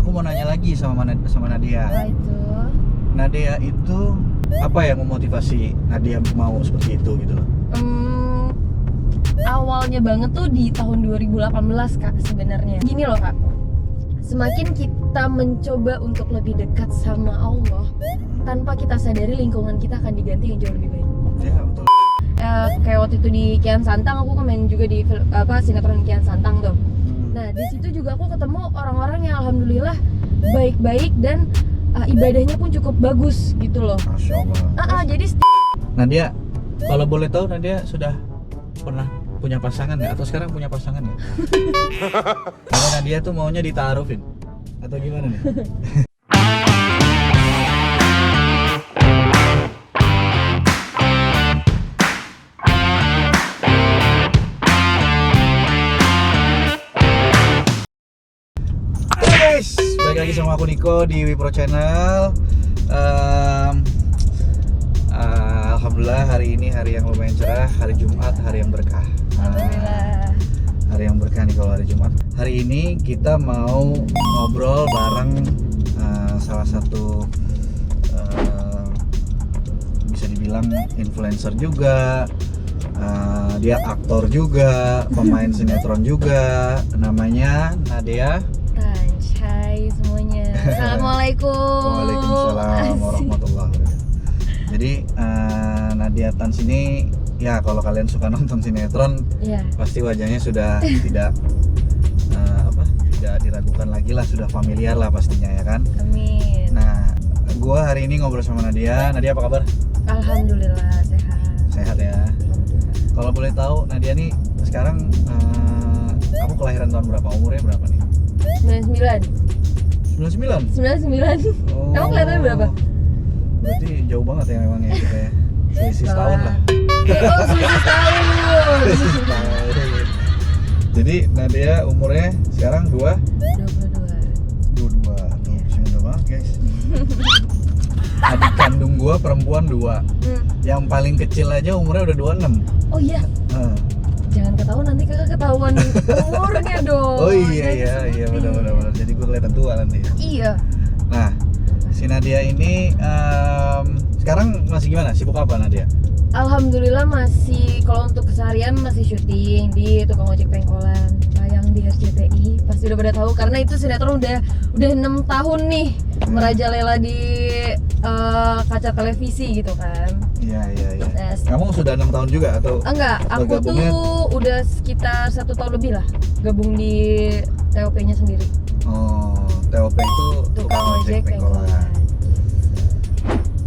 aku mau nanya lagi sama Nadia. Apa itu? Nadia itu apa yang memotivasi Nadia mau seperti itu gitu loh? Awalnya banget tuh di tahun 2018 Kak sebenarnya. Gini loh Kak, semakin kita mencoba untuk lebih dekat sama Allah, tanpa kita sadari lingkungan kita akan diganti yang jauh lebih baik. Ya betul. Kayak waktu itu di Kian Santang, aku main juga di sinetron Kian Santang tuh. Nah di situ juga aku ketemu orang-orang yang alhamdulillah baik-baik dan ibadahnya pun cukup bagus gitu loh. Masya Allah. Jadi Nadia, kalau boleh tahu Nadia sudah pernah punya pasangan nggak? Atau sekarang punya pasangan nggak? Karena Nadia tuh maunya ditaarufin atau gimana nih? Guys, balik lagi sama aku Niko di Wipro Channel. Alhamdulillah hari ini hari yang lumayan cerah, hari Jumat, hari yang berkah. alhamdulillah. Hari yang berkah nih kalau hari Jumat. Hari ini kita mau ngobrol bareng salah satu bisa dibilang influencer juga. Dia aktor juga, pemain sinetron juga. Namanya Nadia. Hai semuanya. Assalamualaikum. Waalaikumsalam warahmatullahi wabarakatuh. Jadi Nadia Tans ini ya kalau kalian suka nonton sinetron, Iya. pasti wajahnya sudah tidak tidak diragukan lagi lah, sudah familiar lah pastinya ya kan. Amin. Nah, gua hari ini ngobrol sama Nadia. Nadia apa kabar? Alhamdulillah sehat. Sehat ya. Alhamdulillah. Kalau boleh tahu Nadia nih sekarang kamu kelahiran tahun berapa? Umurnya berapa nih? 99. 99. 99. Oh. Kamu kelihatannya berapa? Berarti jauh banget ya memang ya kita ya. Selisih setahun lah. Oh, selisih tahun. Selisih setahun. Jadi Nadia umurnya sekarang 22. 22. Tuh, masih muda banget guys. Adik kandung gua perempuan 2. Yang paling kecil aja umurnya udah 26. Oh iya. Jangan ketahuan nanti kakak ketahuan umurnya dong. Oh iya benar. Jadi gue kelihatan tua nanti. Iya. Nah, si Nadia ini sekarang masih gimana? Sibuk apa Nadia? Alhamdulillah masih, kalau untuk keseharian masih syuting di tukang ojek pengkolan, tayang di RCTI. Pasti udah pada tahu karena itu sinetron udah 6 tahun nih merajalela di kaca televisi gitu kan. Iya. Nah, Kamu sudah 6 tahun juga atau? enggak, aku bergabungnya? tuh udah sekitar 1 tahun lebih lah gabung di TOP-nya sendiri. Oh, TOP itu Tukang ojek pengkolan.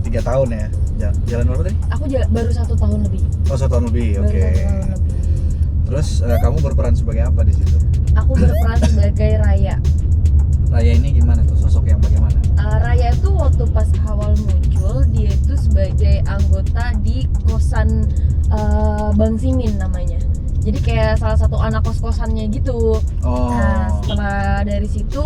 3 tahun ya? Jalan berapa tadi? Aku baru 1 tahun lebih. Oh, 1 tahun lebih, Baru oke. 1 tahun lebih. Terus kamu berperan sebagai apa di situ? Aku berperan sebagai Raya. Raya ini gimana tuh? Sosok yang bagaimana? Raya itu waktu pas awal muncul, dia itu sebagai anggota di kosan Bang Simin namanya. Jadi kayak salah satu anak kos-kosannya gitu. Oh. Nah, setelah dari situ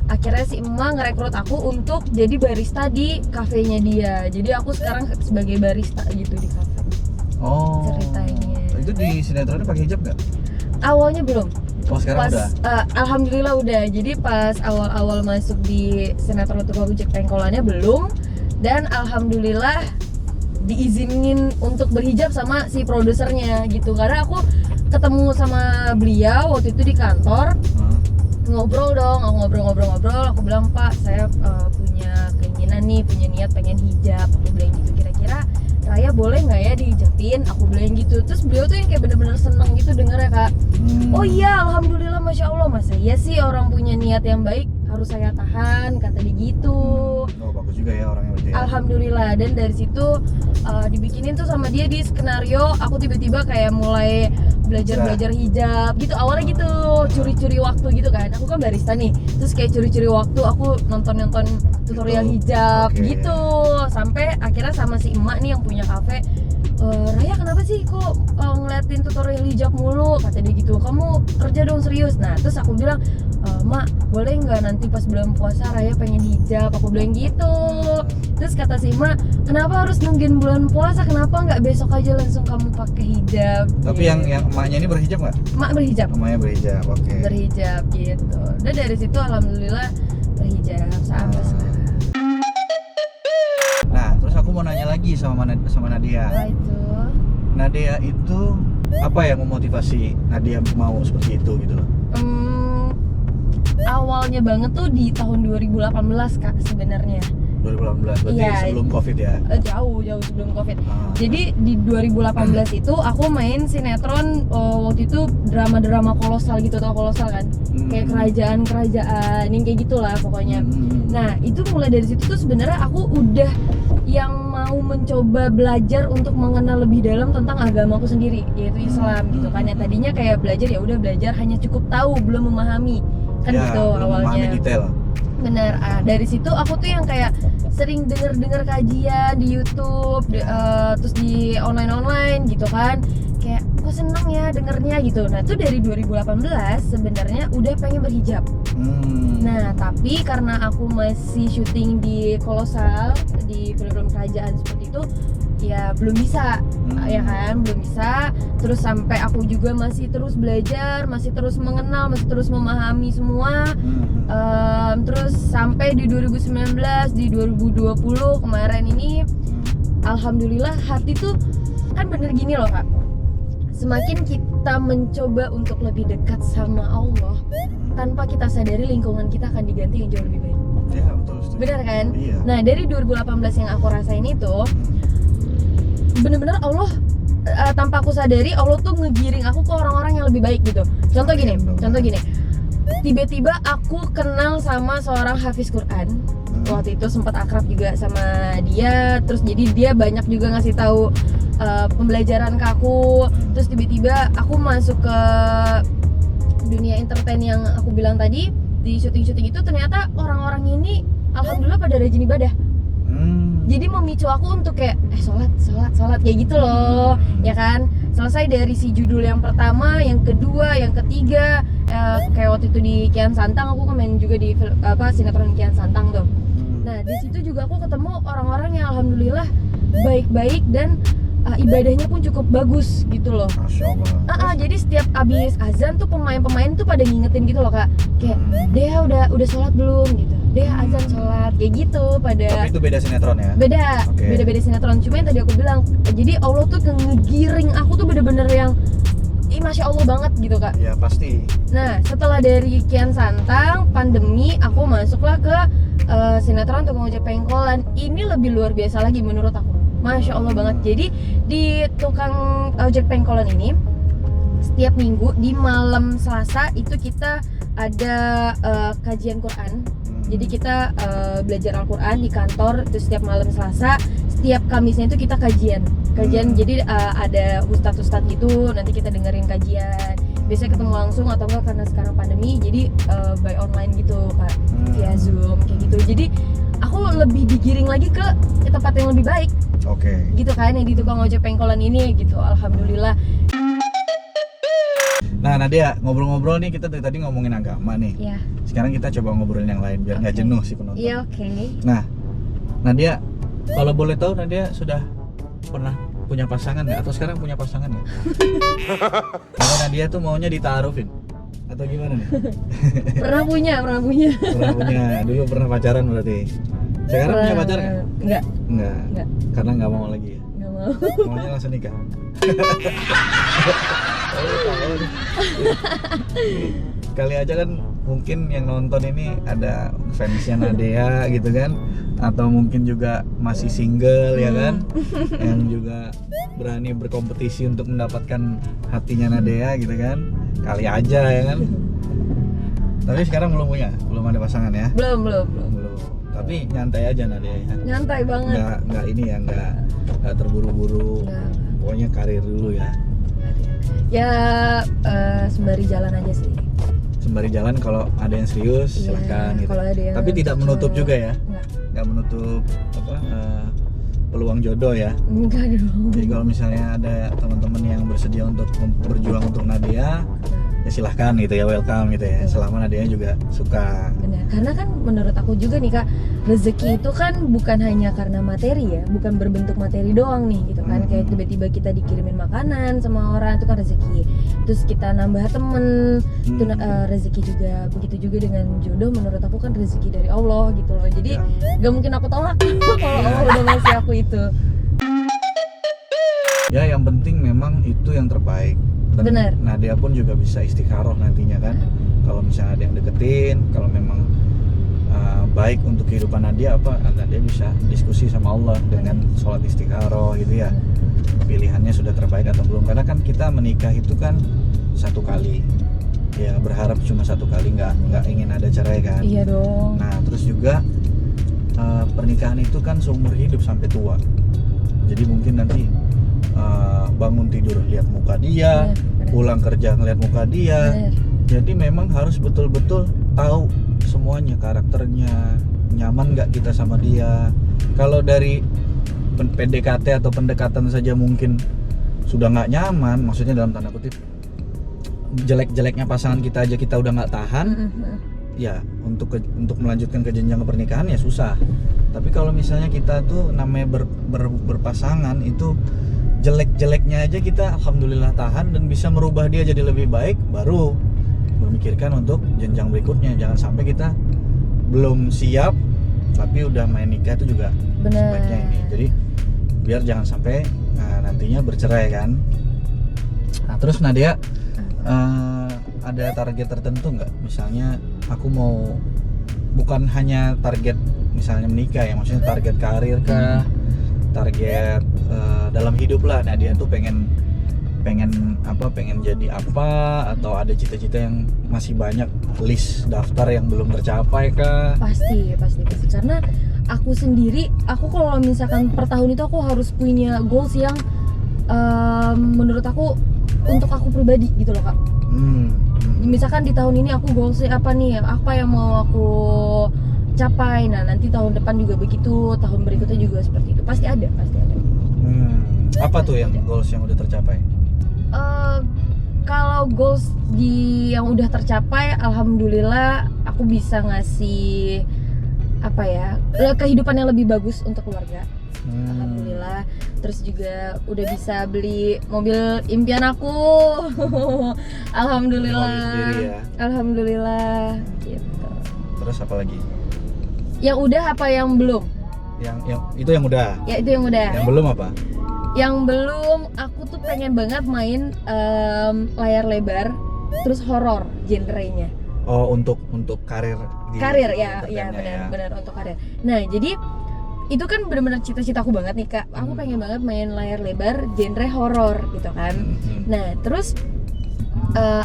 akhirnya si emak ngerekrut aku untuk jadi barista di kafenya dia. Jadi aku sekarang sebagai barista gitu di kafe. Oh. Ceritanya. Itu di sinetronnya pakai hijab nggak? Awalnya belum. Oh, sekarang udah. Alhamdulillah udah. Jadi pas awal-awal masuk di sinetron tukang ojek pengkolannya belum. Dan alhamdulillah diizinin untuk berhijab sama si produsernya gitu. Karena aku ketemu sama beliau waktu itu di kantor. Ngobrol dong, aku ngobrol, aku bilang Pak, saya punya keinginan nih, punya niat pengen hijab. Aku bilang gitu, kira-kira Raya boleh nggak ya dihijabin? Aku bilang gitu. Terus beliau tuh yang kayak bener-bener seneng gitu denger ya Kak. Oh iya, alhamdulillah, masya Allah. Masa iya sih orang punya niat yang baik harus saya tahan, kata dia gitu. Oh, bagus juga ya orangnya berarti. Alhamdulillah. Dan dari situ dibikinin tuh sama dia di skenario. Aku tiba-tiba kayak mulai belajar hijab gitu. Awalnya gitu, curi-curi waktu gitu kan. Aku kan barista nih. Terus kayak curi-curi waktu aku nonton tutorial hijab gitu. Sampai akhirnya sama si emak nih yang punya kafe, Raya kenapa sih kok ngeliatin tutorial hijab mulu, kata dia gitu. Kamu kerja dong serius. Nah terus aku bilang, Mak boleh nggak nanti pas bulan puasa Raya pengen hijab, aku bilang gitu. Terus kata si Mak, kenapa harus nungguin bulan puasa, kenapa nggak besok aja langsung kamu pakai hijab. Tapi yang emaknya ini berhijab nggak? Mak berhijab. Emaknya berhijab, oke. Berhijab gitu. Dan dari situ alhamdulillah berhijab sampai sekarang. Nah, terus aku mau nanya lagi sama Nadia. Apa itu? Nadia itu apa yang memotivasi Nadia mau seperti itu gitu loh? Awalnya banget tuh di tahun 2018 Kak sebenarnya. 2018 berarti Iya. sebelum Covid ya? Jauh sebelum Covid. Jadi di 2018 itu aku main sinetron, waktu itu drama-drama kolosal gitu, tau kolosal kan? Kayak kerajaan-kerajaan yang kayak gitulah pokoknya. Nah, itu mulai dari situ tuh sebenarnya aku udah yang mau mencoba belajar untuk mengenal lebih dalam tentang agamaku sendiri, yaitu Islam gitu kan. Yang tadinya kayak belajar ya udah belajar hanya cukup tahu, belum memahami. Kan ya, gitu belum awalnya. memahami detail. Bener, dari situ aku tuh yang kayak sering denger kajian di YouTube, terus di online gitu kan, kayak kok seneng ya dengernya gitu. Nah itu dari 2018 sebenarnya udah pengen berhijab. Nah tapi karena aku masih syuting di kolosal, di film-film kerajaan seperti itu, ya belum bisa, ya kan, belum bisa. Terus sampai aku juga masih terus belajar, masih terus mengenal, masih terus memahami semua. Terus sampai di 2019, di 2020 kemarin ini, alhamdulillah hati tuh kan bener gini loh Kak. Semakin kita mencoba untuk lebih dekat sama Allah, tanpa kita sadari lingkungan kita akan diganti yang jauh lebih baik. Ya betul. Bener kan? Iya. Nah dari 2018 yang aku rasain itu, bener-bener Allah, tanpa aku sadari Allah tuh ngegiring aku ke orang-orang yang lebih baik gitu. Contoh gini, tiba-tiba aku kenal sama seorang hafiz Quran. Waktu itu sempat akrab juga sama dia, terus jadi dia banyak juga ngasih tahu pembelajaran ke aku. Terus tiba-tiba aku masuk ke dunia entertain yang aku bilang tadi, di syuting-syuting itu ternyata orang-orang ini alhamdulillah pada rajin ibadah. Jadi memicu aku untuk kayak sholat kayak gitu loh, ya kan. Selesai dari si judul yang pertama, yang kedua, yang ketiga, kayak waktu itu di Kian Santang aku main juga di sinetron Kian Santang tuh. Nah di situ juga aku ketemu orang-orang yang alhamdulillah baik-baik dan ibadahnya pun cukup bagus gitu loh. Masya Allah. Jadi setiap abis azan tuh pemain-pemain tuh pada ngingetin gitu loh Kak, kayak Dea udah sholat belum gitu, Dea azan sholat kayak gitu pada. Tapi itu beda sinetron ya? Beda sinetron. Cuma yang tadi aku bilang, jadi Allah tuh ngegiring aku tuh bener-bener yang Masya Allah banget gitu Kak. Ya pasti. Nah setelah dari Kian Santang, pandemi, aku masuklah ke sinetron Tukang Ojek Pengkolan. Ini lebih luar biasa lagi menurut aku, Masya Allah banget. Jadi di Tukang Ojek Pengkolan ini, setiap minggu di malam Selasa itu kita ada kajian Quran. Jadi kita belajar Al-Quran di kantor itu setiap malam Selasa. Setiap Kamisnya itu kita kajian. Jadi ada ustadz gitu, nanti kita dengerin kajian. Biasanya ketemu langsung atau enggak karena sekarang pandemi, jadi by online gitu Kak, via Zoom kayak gitu. Jadi aku lebih digiring lagi ke tempat yang lebih baik. Gitu kan, yang di Tukang Ojek Pengkolan ini gitu, alhamdulillah. Nah Nadia, ngobrol-ngobrol nih, kita dari tadi ngomongin agama nih. Iya. Sekarang kita coba ngobrolin yang lain biar nggak jenuh sih penonton. Iya, oke. Nah, Nadia, kalau boleh tahu Nadia sudah pernah punya pasangan nggak? Atau sekarang punya pasangan nggak? Karena Nadia tuh maunya ditaarufin atau gimana nih? Pernah punya. Pernah punya, dulu pernah pacaran berarti. Sekarang punya pacar nggak? Enggak. Karena nggak mau lagi ya? Nggak mau. Maunya langsung nikah. Kali aja kan mungkin yang nonton ini ada fansnya Nadia gitu kan, atau mungkin juga masih single ya kan, yang juga berani berkompetisi untuk mendapatkan hatinya Nadia gitu kan, kali aja ya kan. Tapi sekarang belum ada pasangan ya? Belum. Tapi nyantai aja Nadia ya? Nyantai banget. Nggak ini ya, nggak terburu-buru. Pokoknya karir dulu ya. Ya sembari jalan aja sih. Sembari jalan, kalau ada yang serius silahkan gitu. Tapi tidak menutup juga ya? Nggak menutup peluang jodoh ya? Enggak dong. Jadi kalau misalnya ada teman-teman yang bersedia untuk berjuang untuk Nadia, ya silahkan gitu ya, welcome gitu ya, selama Nadia juga suka. Benar, karena kan menurut aku juga nih Kak, rezeki itu kan bukan hanya karena materi ya, bukan berbentuk materi doang nih gitu kan. Kayak tiba-tiba kita dikirimin makanan sama orang, itu kan rezeki. Terus kita nambah temen, itu rezeki juga. Begitu juga dengan jodoh, menurut aku kan rezeki dari Allah gitu loh. Jadi gak mungkin aku tolak kalau Allah udah ngasih aku itu. Ya yang penting memang itu yang terbaik. Dan Benar. Nadia pun juga bisa istikharoh nantinya kan. Kalau misalnya ada yang deketin, kalau memang baik untuk kehidupan Nadia Nadia bisa diskusi sama Allah dengan sholat istikharoh gitu ya. Pilihannya sudah terbaik atau belum, karena kan kita menikah itu kan satu kali. Ya berharap cuma satu kali, nggak ingin ada cerai kan. Iya dong. Nah terus juga pernikahan itu kan seumur hidup sampai tua. Jadi mungkin nanti bangun tidur lihat muka dia, pulang kerja ngeliat muka dia. Jadi memang harus betul-betul tahu semuanya, karakternya, nyaman nggak kita sama dia. Kalau dari PDKT atau pendekatan saja mungkin sudah nggak nyaman, maksudnya dalam tanda kutip jelek-jeleknya pasangan kita aja kita udah nggak tahan, ya untuk melanjutkan ke jenjang pernikahan ya susah. Tapi kalau misalnya kita tuh namanya berpasangan itu jelek-jeleknya aja kita alhamdulillah tahan dan bisa merubah dia jadi lebih baik, baru memikirkan untuk jenjang berikutnya. Jangan sampai kita belum siap tapi udah main nikah, itu juga sebaiknya ini. Jadi biar jangan sampai nantinya bercerai kan. Nah terus Nadia ada target tertentu nggak? Misalnya aku mau, bukan hanya target misalnya menikah ya, maksudnya target karir kah, target dalam hidup lah. Nadia tuh pengen jadi apa, atau ada cita-cita yang masih banyak list daftar yang belum tercapai kah? Pasti karena aku sendiri, aku kalau misalkan per tahun itu aku harus punya goals yang menurut aku untuk aku pribadi gitu loh Kak. Misalkan di tahun ini aku goalsnya apa nih, apa yang mau aku capai. Nah nanti tahun depan juga begitu, tahun berikutnya juga seperti itu. Pasti ada. Apa tuh yang goals yang udah tercapai? Kalau goals yang udah tercapai, alhamdulillah aku bisa ngasih kehidupan yang lebih bagus untuk keluarga. Alhamdulillah. Terus juga udah bisa beli mobil impian aku. Alhamdulillah. Mobil sendiri ya. Alhamdulillah gitu. Terus apa lagi? Yang udah apa yang belum? Yang itu yang udah. Ya itu yang udah. Yang belum apa? Yang belum, aku tuh pengen banget main layar lebar terus horor genrenya. Oh, untuk karir Karir ya benar untuk karir. Nah, jadi itu kan benar-benar cita-citaku banget nih Kak. Aku pengen banget main layar lebar genre horor gitu kan. Nah, terus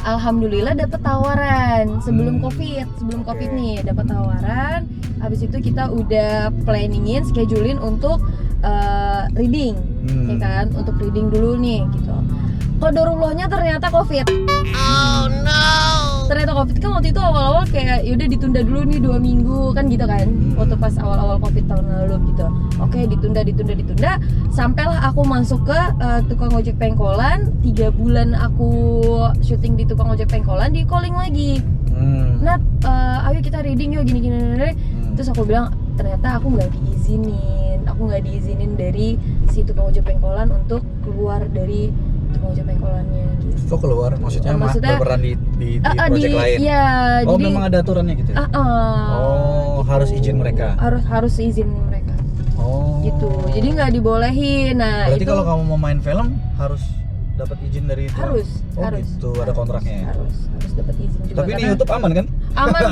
alhamdulillah dapat tawaran sebelum covid nih, dapat tawaran. Habis itu kita udah planningin, schedulein untuk reading, ya kan, untuk reading dulu nih gitu. Qadarullahnya ternyata covid. Oh no. Ternyata covid kan waktu itu awal-awal kayak yaudah ditunda dulu nih 2 minggu kan gitu kan. Waktu pas awal-awal covid tahun lalu gitu. Oke, ditunda. Sampailah aku masuk ke tukang ojek pengkolan. 3 bulan aku syuting di tukang ojek pengkolan, di calling lagi. Nat, ayo kita reading yuk gini. Terus aku bilang ternyata aku nggak diizinin dari si tukang ojek pengkolan untuk keluar dari tukang ojek pengkolannya gitu. Kok keluar? Maksudnya berperan di project lain? Iya. Oh, jadi, memang ada aturannya gitu ya? gitu. Harus izin mereka? Harus izin mereka. Oh. Gitu. Jadi nggak dibolehin. Nah, berarti itu kalau kamu mau main film harus dapat izin dari itu? Harus. Gitu, ada kontraknya ya? Harus dapat izin juga. Tapi ini YouTube aman kan? Aman.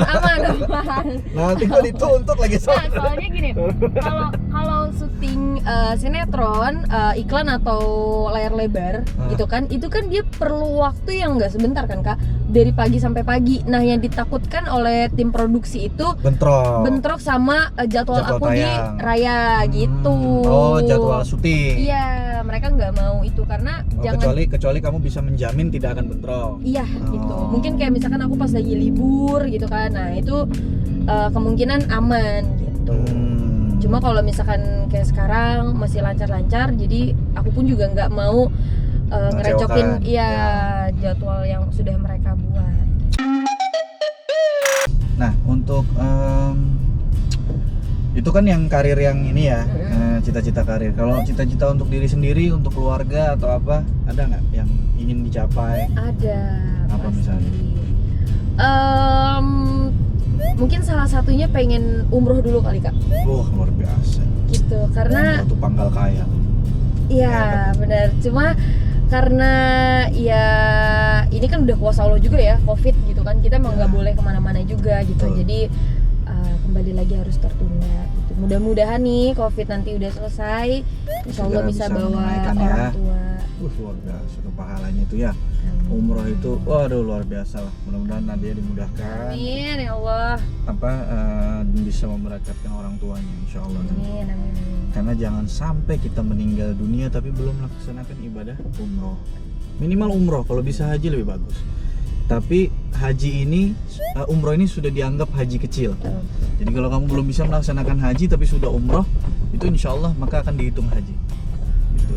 Nanti gue dituntut lagi Nah, soalnya gini, kalau syuting sinetron, iklan atau layar lebar gitu kan, itu kan dia perlu waktu yang nggak sebentar kan Kak, dari pagi sampai pagi. Nah yang ditakutkan oleh tim produksi itu bentrok sama jadwal aku tayang di raya gitu. Oh, jadwal syuting. Iya, mereka nggak mau itu karena kecuali kamu bisa menjamin tidak akan bentrok. Iya gitu. Mungkin kayak misalkan aku pas lagi libur gitu kan, nah itu kemungkinan aman gitu. Cuma kalau misalkan kayak sekarang masih lancar-lancar, jadi aku pun juga nggak mau ngerecokin jadwal yang sudah mereka buat. untuk itu kan yang karir yang ini ya, cita-cita karir. Kalau cita-cita untuk diri sendiri, untuk keluarga atau apa, ada nggak yang ingin dicapai? Ada. Apa pasti. misalnya? Mungkin salah satunya pengen umroh dulu kali Kak. Wah, luar biasa. Gitu, karena Itu pangkal kaya. iya benar. Cuma karena ya ini kan udah kuasa Allah juga ya, COVID gitu kan, kita emang nggak boleh kemana-mana juga gitu. Betul. Jadi kembali lagi harus tertunda gitu. Mudah-mudahan nih COVID nanti udah selesai, insya Allah Segera bisa bisa bawa menunaikan orang ya. tua. Luar biasa tuh pahalanya itu ya. Amin. Umroh itu, waduh luar biasa lah. Mudah-mudahan Nadia dimudahkan. Amin ya Allah. Bisa memberkatkan orang tuanya, insya Allah. Amin, amin, amin. Karena jangan sampai kita meninggal dunia tapi belum melaksanakan ibadah umroh. Minimal umroh, kalau bisa haji lebih bagus. Tapi haji ini, umroh ini sudah dianggap haji kecil. Jadi kalau kamu belum bisa melaksanakan haji tapi sudah umroh, itu insya Allah maka akan dihitung haji. Gitu.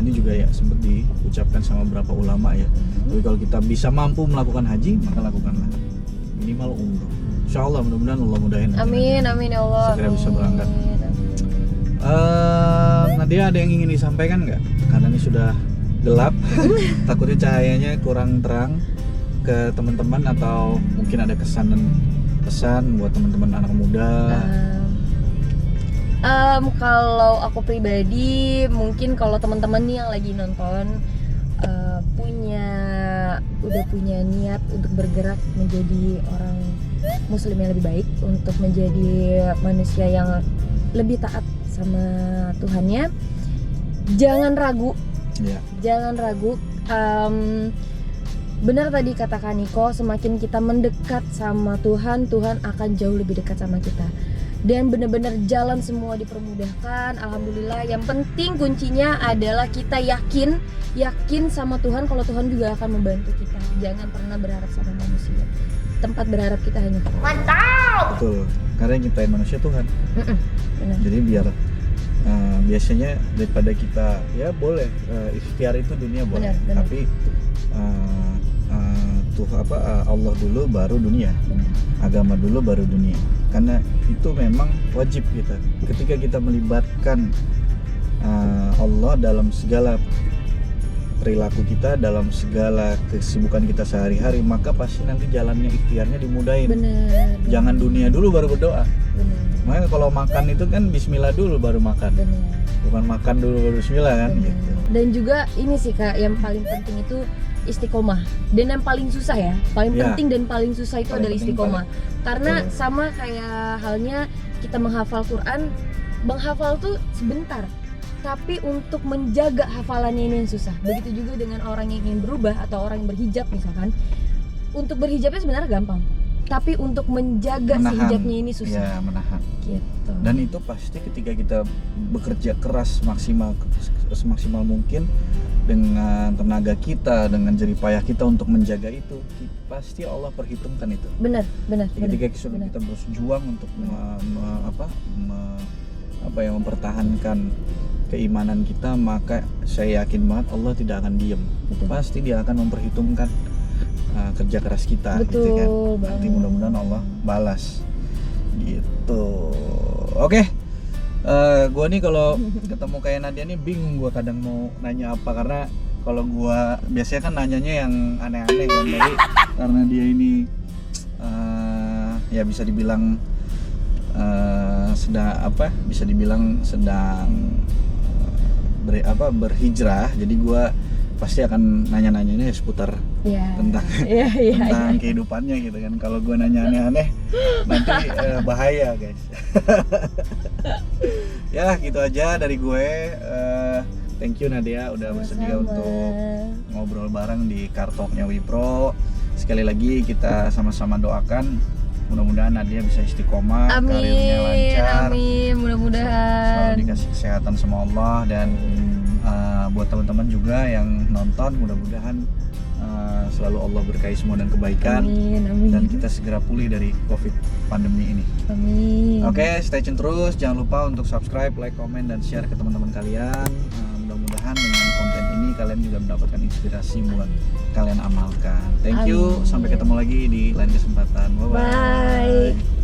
Ini juga ya sempat diucapkan sama beberapa ulama ya. Jadi kalau kita bisa mampu melakukan haji, maka lakukanlah. Minimal umroh. Insya Allah mudah-mudahan Allah mudahin. Amin, amin ya Allah. Segera bisa berangkat. Amin, amin. Nadia ada yang ingin disampaikan nggak? Karena ini sudah gelap, takutnya cahayanya kurang terang ke teman-teman, atau mungkin ada pesan buat teman-teman anak muda. Kalau aku pribadi, mungkin kalau teman-teman nih yang lagi nonton udah punya niat untuk bergerak menjadi orang muslim yang lebih baik, untuk menjadi manusia yang lebih taat sama Tuhannya, jangan ragu. Ya. Jangan ragu. Benar tadi kata Kak Niko, semakin kita mendekat sama Tuhan, Tuhan akan jauh lebih dekat sama kita. Dan benar-benar jalan semua dipermudahkan, alhamdulillah. Yang penting kuncinya adalah kita yakin sama Tuhan, kalau Tuhan juga akan membantu kita. Jangan pernah berharap sama manusia. Tempat berharap kita hanya Tuhan. Mantap. Betul. Karena yang nyiptain manusia Tuhan. Benar. Jadi biar biasanya daripada kita ya boleh ikhtiar itu dunia boleh, Benar. tapi Allah dulu baru dunia. Benar. Agama dulu baru dunia. Karena itu memang wajib kita. Ketika kita melibatkan Allah dalam segala perilaku kita, dalam segala kesibukan kita sehari-hari, maka pasti nanti jalannya ikhtiarnya dimudahin. Benar. Jangan dunia dulu baru berdoa. Benar. Makanya kalau makan itu kan bismillah dulu baru makan. Benar. Bukan makan dulu baru bismillah kan. Benar. Gitu. Dan juga ini sih Kak, yang paling penting itu istiqomah. Dan yang paling susah ya, paling Ya. penting dan paling susah itu Paling adalah penting, istiqomah. Karena Betul. sama kayak halnya kita menghafal Quran, menghafal tuh sebentar, tapi untuk menjaga hafalannya ini yang susah. Begitu juga dengan orang yang ingin berubah atau orang yang berhijab misalkan. Untuk berhijabnya sebenarnya gampang, tapi untuk menjaga si hijabnya ini susah. Ya, menahan. Gitu. Dan itu pasti ketika kita bekerja keras semaksimal mungkin dengan tenaga kita, dengan jerih payah kita untuk menjaga itu, pasti Allah perhitungkan itu. Benar. Ketika kita berjuang untuk mempertahankan keimanan kita, maka saya yakin banget Allah tidak akan diam. Betul. Pasti Dia akan memperhitungkan kerja keras kita. Betul gitu kan. banget. Nanti mudah-mudahan Allah balas. Gitu. Oke. Gue nih kalau ketemu kayak Nadia nih bingung gue kadang mau nanya apa, karena kalau gue biasanya kan nanyanya yang aneh-aneh kan, tapi karena dia ini ya bisa dibilang sedang berhijrah, jadi gue pasti akan nanya-nanyanya seputar tentang tentang kehidupannya gitu kan. Kalau gue nanya aneh-aneh nanti bahaya guys. Ya gitu aja dari gue. Thank you Nadia udah bersedia untuk ngobrol bareng di Kartoknya Wipro. Sekali lagi kita sama-sama doakan mudah-mudahan Nadia bisa istiqomah, karirnya lancar, amin, mudah-mudahan selalu dikasih kesehatan sama Allah. Dan buat teman-teman juga yang nonton, mudah-mudahan selalu Allah berkahi semua dan kebaikan. Amin. Dan kita segera pulih dari COVID pandemi ini. Amin. Oke, stay tune terus. Jangan lupa untuk subscribe, like, komen, dan share ke teman-teman kalian. Mudah-mudahan dengan konten ini kalian juga mendapatkan inspirasi buat kalian amalkan. Thank you, Amin. sampai ketemu lagi di lain kesempatan. Bye bye. Bye.